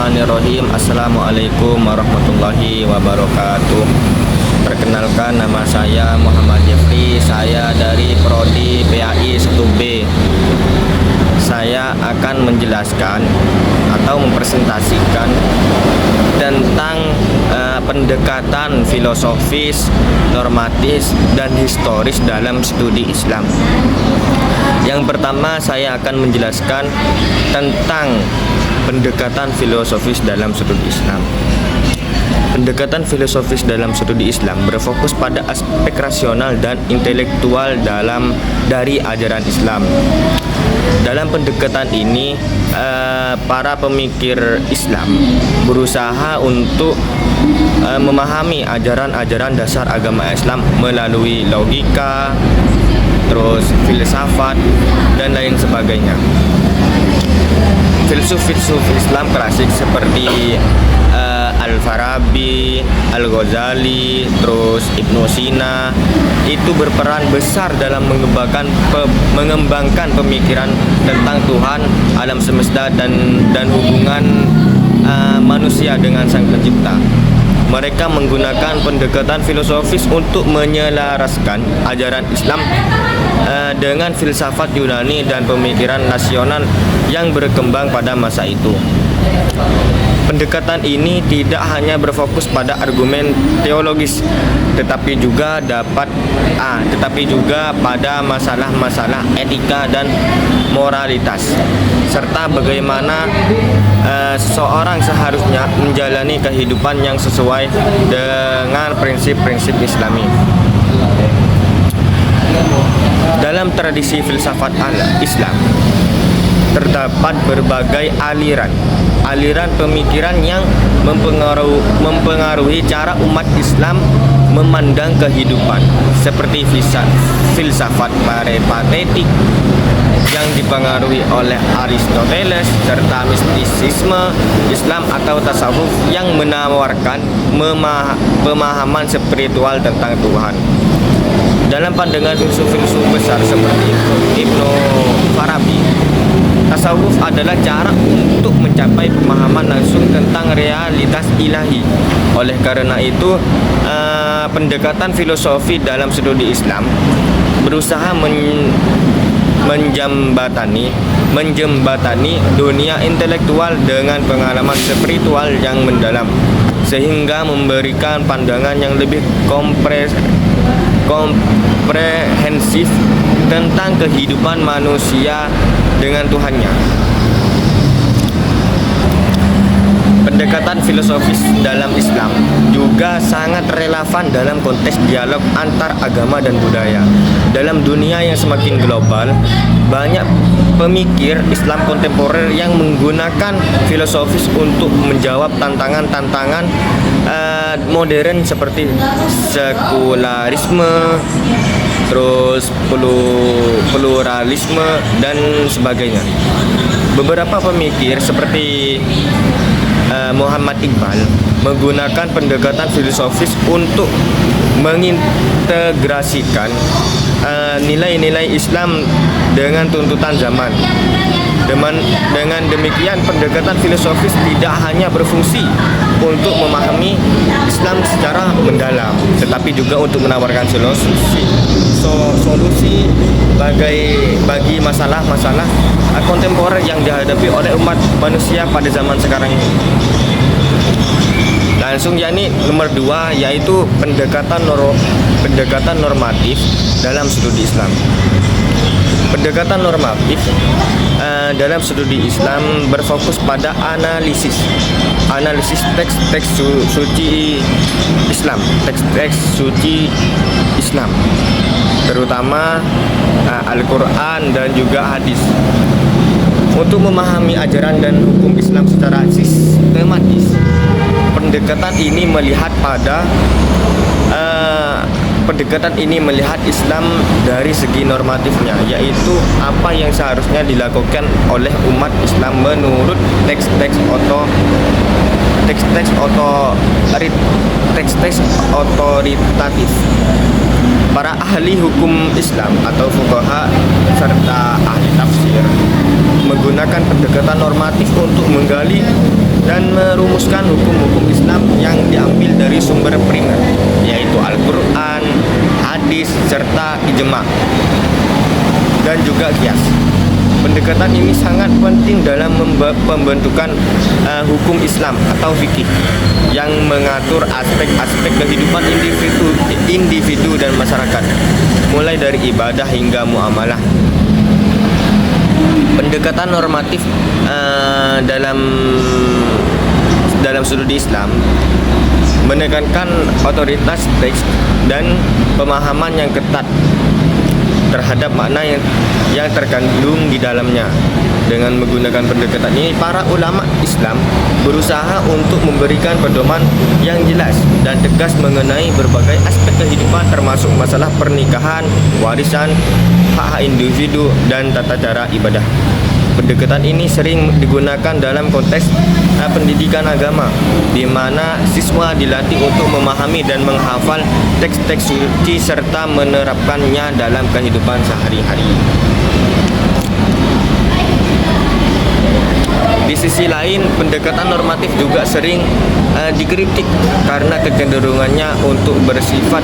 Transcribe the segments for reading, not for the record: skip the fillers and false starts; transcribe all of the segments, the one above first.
Bismillahirrahmanirrahim. Assalamualaikum warahmatullahi wabarakatuh. Perkenalkan, nama saya Muhammad Jeffrey. Saya dari Prodi PAI 1B. Saya akan menjelaskan atau mempresentasikan tentang pendekatan filosofis, normatis, dan historis dalam studi Islam. Yang pertama, saya akan menjelaskan tentang pendekatan filosofis dalam studi Islam. Pendekatan filosofis dalam studi Islam berfokus pada aspek rasional dan intelektual dari ajaran Islam. Dalam pendekatan ini, para pemikir Islam berusaha untuk memahami ajaran-ajaran dasar agama Islam melalui logika, terus filsafat, dan lain sebagainya. Filsuf-filsuf Islam klasik seperti Al-Farabi, Al-Ghazali, terus Ibnu Sina itu berperan besar dalam mengembangkan pemikiran tentang Tuhan, alam semesta, dan hubungan manusia dengan Sang Pencipta. Mereka menggunakan pendekatan filosofis untuk menyelaraskan ajaran Islam dengan filsafat Yunani dan pemikiran nasional yang berkembang pada masa itu. Pendekatan ini tidak hanya berfokus pada argumen teologis, tetapi juga pada masalah-masalah etika dan moralitas, serta bagaimana seseorang seharusnya menjalani kehidupan yang sesuai dengan prinsip-prinsip Islami. Dalam tradisi filsafat Islam terdapat berbagai aliran pemikiran yang mempengaruhi cara umat Islam memandang kehidupan, seperti filsafat peripatetik yang dipengaruhi oleh Aristoteles, serta mistisisme Islam atau tasawuf yang menawarkan pemahaman spiritual tentang Tuhan. Dalam pandangan filsuf-filsuf besar seperti Ibnu Farabi, tasawuf adalah cara untuk mencapai pemahaman langsung tentang realitas ilahi. Oleh karena itu, pendekatan filosofi dalam studi Islam berusaha menjembatani dunia intelektual dengan pengalaman spiritual yang mendalam, sehingga memberikan pandangan yang lebih komprehensif tentang kehidupan manusia dengan Tuhannya. Pendekatan filosofis dalam Islam juga sangat relevan dalam konteks dialog antar agama dan budaya. Dalam dunia yang semakin global, banyak pemikir Islam kontemporer yang menggunakan filosofis untuk menjawab tantangan-tantangan modern seperti sekularisme, terus pluralisme, dan sebagainya. Beberapa pemikir seperti Muhammad Iqbal menggunakan pendekatan filosofis untuk mengintegrasikan nilai-nilai Islam dengan tuntutan zaman. Dengan demikian, pendekatan filosofis tidak hanya berfungsi untuk memahami Islam secara mendalam, tetapi juga untuk menawarkan solusi bagi masalah-masalah kontemporer yang dihadapi oleh umat manusia pada zaman sekarang ini. Langsung, yakni nomor 2, yaitu pendekatan normatif dalam studi Islam. Pendekatan normatif dalam studi Islam berfokus pada analisis teks-teks suci Islam, terutama Al-Quran dan juga hadis. Untuk memahami ajaran dan hukum Islam secara sistematis, pendekatan ini melihat Islam dari segi normatifnya, yaitu apa yang seharusnya dilakukan oleh umat Islam menurut teks-teks otoritatif. Para ahli hukum Islam atau fuqaha serta ahli tafsir menggunakan pendekatan normatif untuk menggali dan merumuskan hukum-hukum Islam yang diambil dari sumber primer, yaitu Al-Quran, hadis, serta ijma, dan juga qiyas. Pendekatan ini sangat penting dalam pembentukan hukum Islam atau fikih yang mengatur aspek-aspek kehidupan individu dan masyarakat, mulai dari ibadah hingga muamalah. Pendekatan normatif dalam sudut Islam menekankan otoritas teks dan pemahaman yang ketat terhadap makna yang terkandung di dalamnya. Dengan menggunakan pendekatan ini, para ulama Islam berusaha untuk memberikan pedoman yang jelas dan tegas mengenai berbagai aspek kehidupan, termasuk masalah pernikahan, warisan, hak-hak individu, dan tata cara ibadah. Pendekatan ini sering digunakan dalam konteks pendidikan agama, di mana siswa dilatih untuk memahami dan menghafal teks-teks suci serta menerapkannya dalam kehidupan sehari-hari. Di sisi lain, pendekatan normatif juga sering dikritik karena kecenderungannya untuk bersifat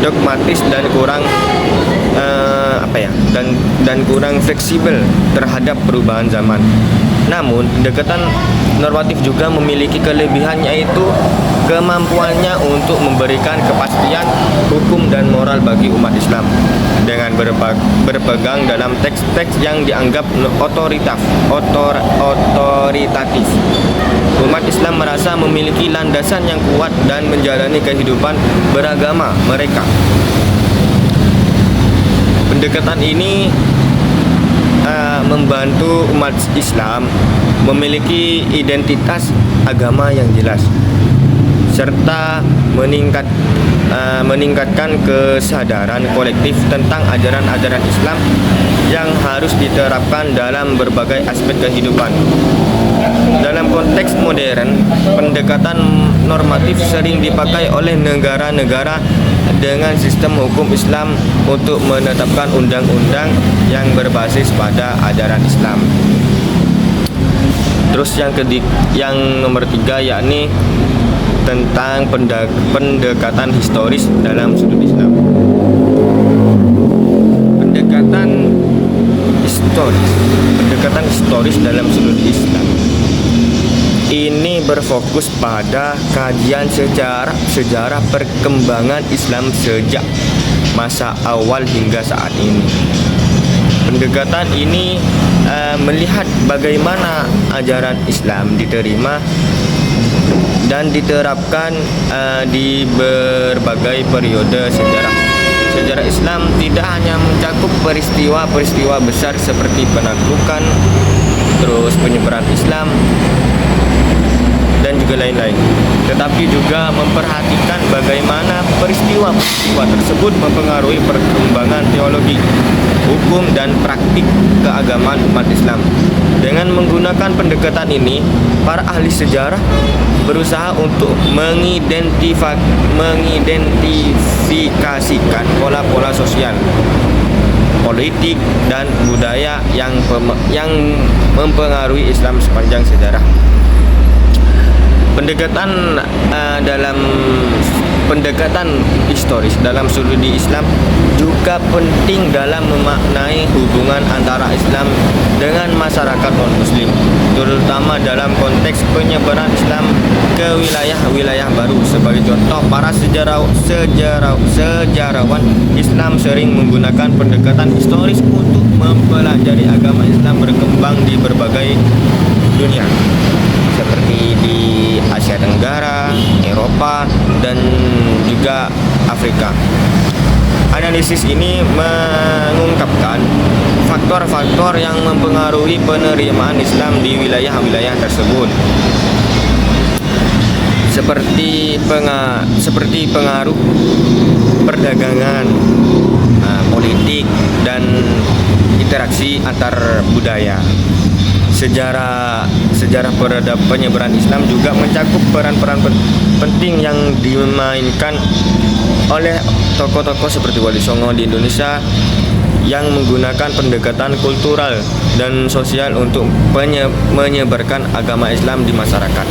dogmatis dan kurang dan kurang fleksibel terhadap perubahan zaman. Namun, pendekatan normatif juga memiliki kelebihan, yaitu kemampuannya untuk memberikan kepastian hukum dan moral bagi umat Islam dengan berpegang dalam teks-teks yang dianggap otoritatif. Umat Islam merasa memiliki landasan yang kuat dan menjalani kehidupan beragama mereka. Pendekatan ini membantu umat Islam memiliki identitas agama yang jelas serta meningkatkan kesadaran kolektif tentang ajaran-ajaran Islam yang harus diterapkan dalam berbagai aspek kehidupan. Dalam konteks modern, pendekatan normatif sering dipakai oleh negara-negara dengan sistem hukum Islam untuk menetapkan undang-undang yang berbasis pada ajaran Islam. Terus yang nomor 3, yakni tentang pendekatan historis dalam sudut Islam. Pendekatan historis dalam sudut Islam ini berfokus pada kajian sejarah perkembangan Islam sejak masa awal hingga saat ini. Pendekatan ini melihat bagaimana ajaran Islam diterima dan diterapkan di berbagai periode sejarah. Sejarah Islam tidak hanya mencakup peristiwa-peristiwa besar seperti penaklukan, terus penyebaran Islam, dan juga lain-lain, tetapi juga memperhatikan bagaimana peristiwa-peristiwa tersebut mempengaruhi perkembangan teologi, hukum, dan praktik keagamaan umat Islam. Dengan menggunakan pendekatan ini, para ahli sejarah berusaha untuk mengidentifikasikan pola-pola sosial, politik, dan budaya yang mempengaruhi Islam sepanjang sejarah. Pendekatan historis dalam sudut Islam juga penting dalam memaknai hubungan antara Islam dengan masyarakat non-Muslim, terutama dalam konteks penyebaran Islam ke wilayah-wilayah baru. Sebagai contoh, para sejarawan Islam sering menggunakan pendekatan historis untuk mempelajari agama Islam berkembang di berbagai dunia, seperti di Asia Tenggara, Eropa, dan juga Afrika. Analisis ini mengungkapkan faktor-faktor yang mempengaruhi penerimaan Islam di wilayah-wilayah tersebut, seperti pengaruh perdagangan, politik, dan interaksi antar budaya. Sejarah penyebaran Islam juga mencakup peran-peran penting yang dimainkan oleh tokoh-tokoh seperti Wali Songo di Indonesia yang menggunakan pendekatan kultural dan sosial untuk menyebarkan agama Islam di masyarakat.